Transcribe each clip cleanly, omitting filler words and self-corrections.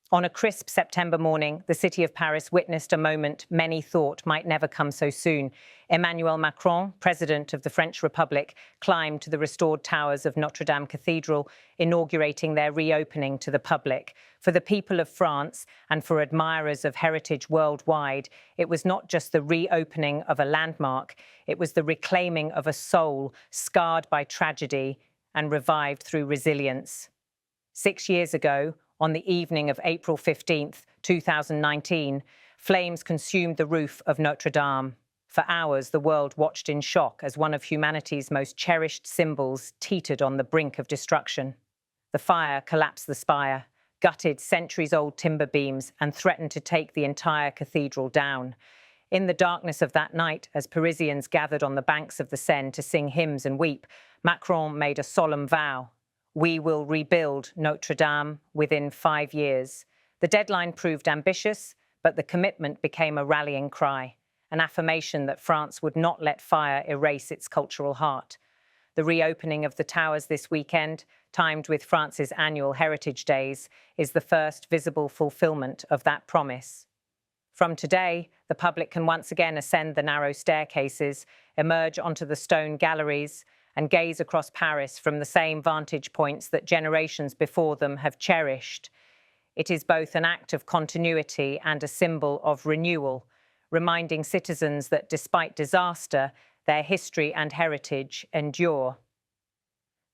On a crisp September morning, the city of Paris witnessed a moment many thought might never come so soon. Emmanuel Macron, president of the French Republic, climbed to the restored towers of Notre-Dame Cathedral, inaugurating their reopening to the public. For the people of France and for admirers of heritage worldwide, it was not just the reopening of a landmark, it was the reclaiming of a soul scarred by tragedy and revived through resilience. 6 years ago, on the evening of April 15th, 2019, flames consumed the roof of Notre-Dame. For hours, the world watched in shock as one of humanity's most cherished symbols teetered on the brink of destruction. The fire collapsed the spire, gutted centuries-old timber beams, and threatened to take the entire cathedral down. In the darkness of that night, as Parisians gathered on the banks of the Seine to sing hymns and weep, Macron made a solemn vow. We will rebuild Notre-Dame within 5 years. The deadline proved ambitious, but the commitment became a rallying cry, an affirmation that France would not let fire erase its cultural heart. The reopening of the towers this weekend, timed with France's annual Heritage Days, is the first visible fulfillment of that promise. From today, the public can once again ascend the narrow staircases, emerge onto the stone galleries, and gaze across Paris from the same vantage points that generations before them have cherished. It is both an act of continuity and a symbol of renewal, reminding citizens that despite disaster, their history and heritage endure.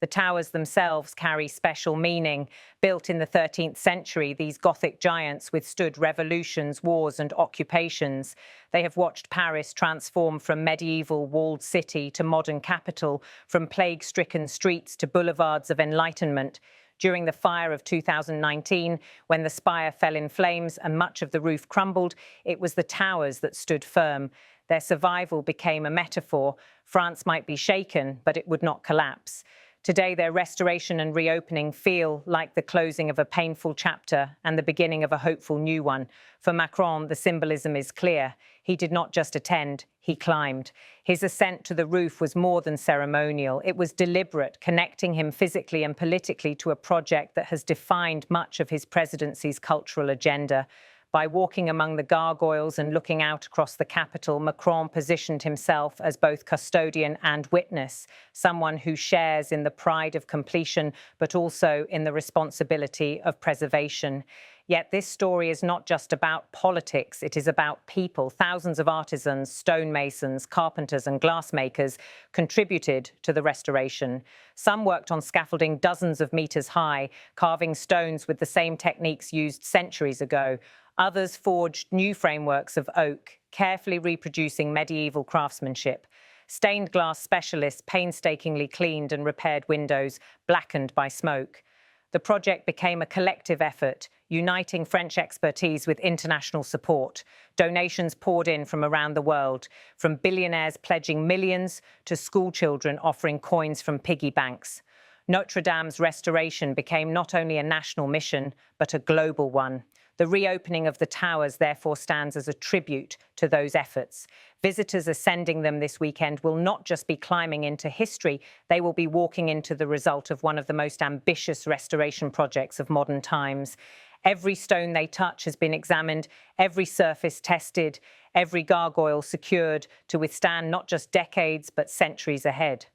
The towers themselves carry special meaning. Built in the 13th century, these Gothic giants withstood revolutions, wars, and occupations. They have watched Paris transform from medieval walled city to modern capital, from plague-stricken streets to boulevards of enlightenment. During the fire of 2019, when the spire fell in flames and much of the roof crumbled, it was the towers that stood firm. Their survival became a metaphor. France might be shaken, but it would not collapse. Today, their restoration and reopening feel like the closing of a painful chapter and the beginning of a hopeful new one. For Macron, the symbolism is clear. He did not just attend, he climbed. His ascent to the roof was more than ceremonial. It was deliberate, connecting him physically and politically to a project that has defined much of his presidency's cultural agenda. By walking among the gargoyles and looking out across the capital, Macron positioned himself as both custodian and witness, someone who shares in the pride of completion, but also in the responsibility of preservation. Yet this story is not just about politics, it is about people. Thousands of artisans, stonemasons, carpenters and glassmakers contributed to the restoration. Some worked on scaffolding dozens of meters high, carving stones with the same techniques used centuries ago. Others forged new frameworks of oak, carefully reproducing medieval craftsmanship. Stained glass specialists painstakingly cleaned and repaired windows blackened by smoke. The project became a collective effort, uniting French expertise with international support. Donations poured in from around the world, from billionaires pledging millions to schoolchildren offering coins from piggy banks. Notre-Dame's restoration became not only a national mission, but a global one. The reopening of the towers therefore stands as a tribute to those efforts. Visitors ascending them this weekend will not just be climbing into history, they will be walking into the result of one of the most ambitious restoration projects of modern times. Every stone they touch has been examined, every surface tested, every gargoyle secured to withstand not just decades, but centuries ahead.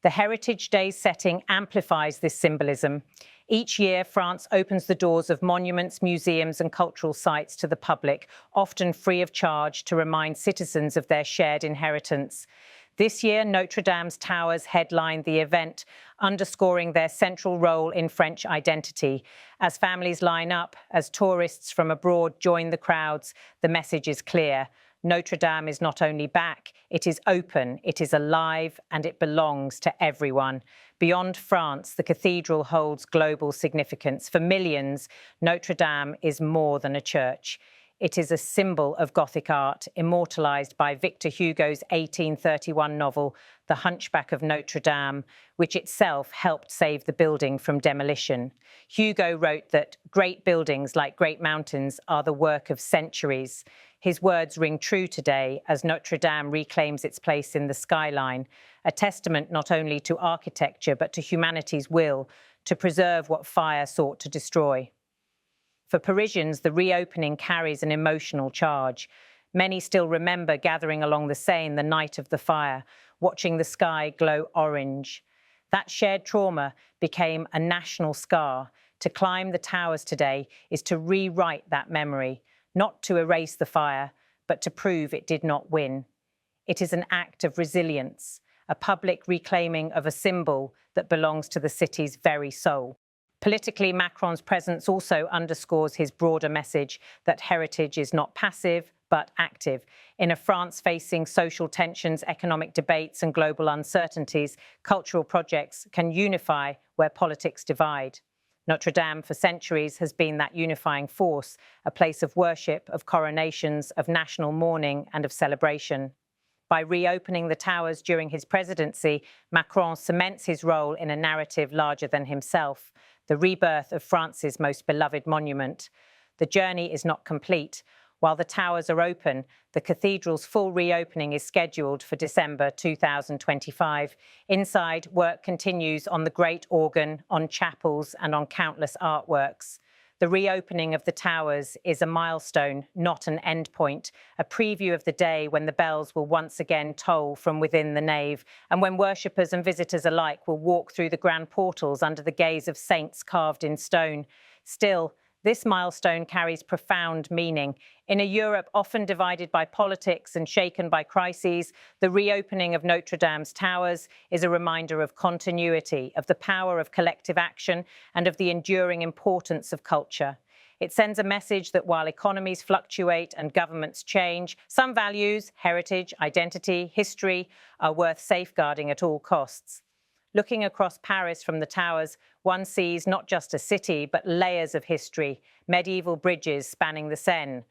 The Heritage Day setting amplifies this symbolism. Each year, France opens the doors of monuments, museums and cultural sites to the public, often free of charge, to remind citizens of their shared inheritance. This year, Notre-Dame's towers headlined the event, underscoring their central role in French identity. As families line up, as tourists from abroad join the crowds, the message is clear. Notre-Dame is not only back, it is open, it is alive, and it belongs to everyone. Beyond France, the cathedral holds global significance. For millions, Notre-Dame is more than a church. It is a symbol of Gothic art, immortalized by Victor Hugo's 1831 novel, The Hunchback of Notre-Dame, which itself helped save the building from demolition. Hugo wrote that great buildings, like great mountains, are the work of centuries. His words ring true today as Notre-Dame reclaims its place in the skyline, a testament not only to architecture but to humanity's will to preserve what fire sought to destroy. For Parisians, the reopening carries an emotional charge. Many still remember gathering along the Seine the night of the fire, watching the sky glow orange. That shared trauma became a national scar. To climb the towers today is to rewrite that memory, not to erase the fire, but to prove it did not win. It is an act of resilience, a public reclaiming of a symbol that belongs to the city's very soul. Politically, Macron's presence also underscores his broader message that heritage is not passive, but active. In a France facing social tensions, economic debates, and global uncertainties, cultural projects can unify where politics divide. Notre-Dame, for centuries, has been that unifying force, a place of worship, of coronations, of national mourning, and of celebration. By reopening the towers during his presidency, Macron cements his role in a narrative larger than himself, the rebirth of France's most beloved monument. The journey is not complete. While the towers are open, the cathedral's full reopening is scheduled for December 2025. Inside, work continues on the great organ, on chapels, and on countless artworks. The reopening of the towers is a milestone, not an endpoint, a preview of the day when the bells will once again toll from within the nave, and when worshippers and visitors alike will walk through the grand portals under the gaze of saints carved in stone. Still, this milestone carries profound meaning. In a Europe often divided by politics and shaken by crises, the reopening of Notre-Dame's towers is a reminder of continuity, of the power of collective action, and of the enduring importance of culture. It sends a message that while economies fluctuate and governments change, some values, heritage, identity, history, are worth safeguarding at all costs. Looking across Paris from the towers, one sees not just a city, but layers of history, medieval bridges spanning the Seine,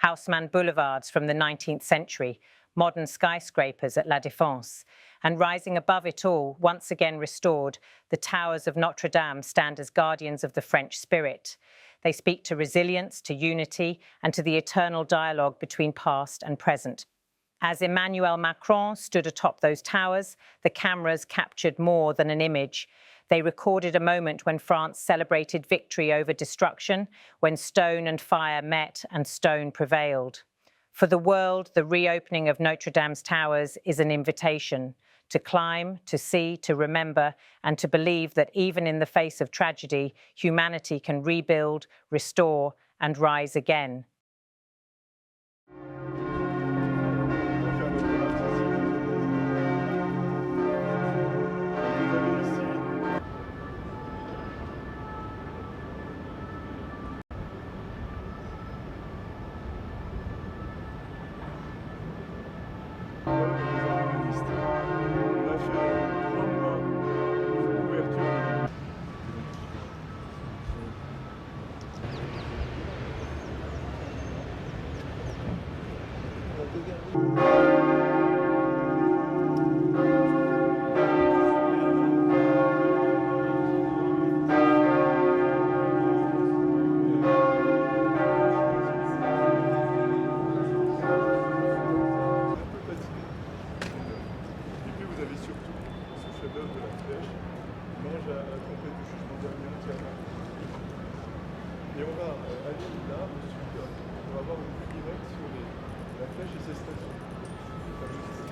Haussmann boulevards from the 19th century, modern skyscrapers at La Défense. And rising above it all, once again restored, the towers of Notre-Dame stand as guardians of the French spirit. They speak to resilience, to unity, and to the eternal dialogue between past and present. As Emmanuel Macron stood atop those towers, the cameras captured more than an image. They recorded a moment when France celebrated victory over destruction, when stone and fire met and stone prevailed. For the world, the reopening of Notre-Dame's towers is an invitation to climb, to see, to remember, and to believe that even in the face of tragedy, humanity can rebuild, restore, and rise again. Et on va aller là, on va avoir une vue directe sur la flèche et ses statues.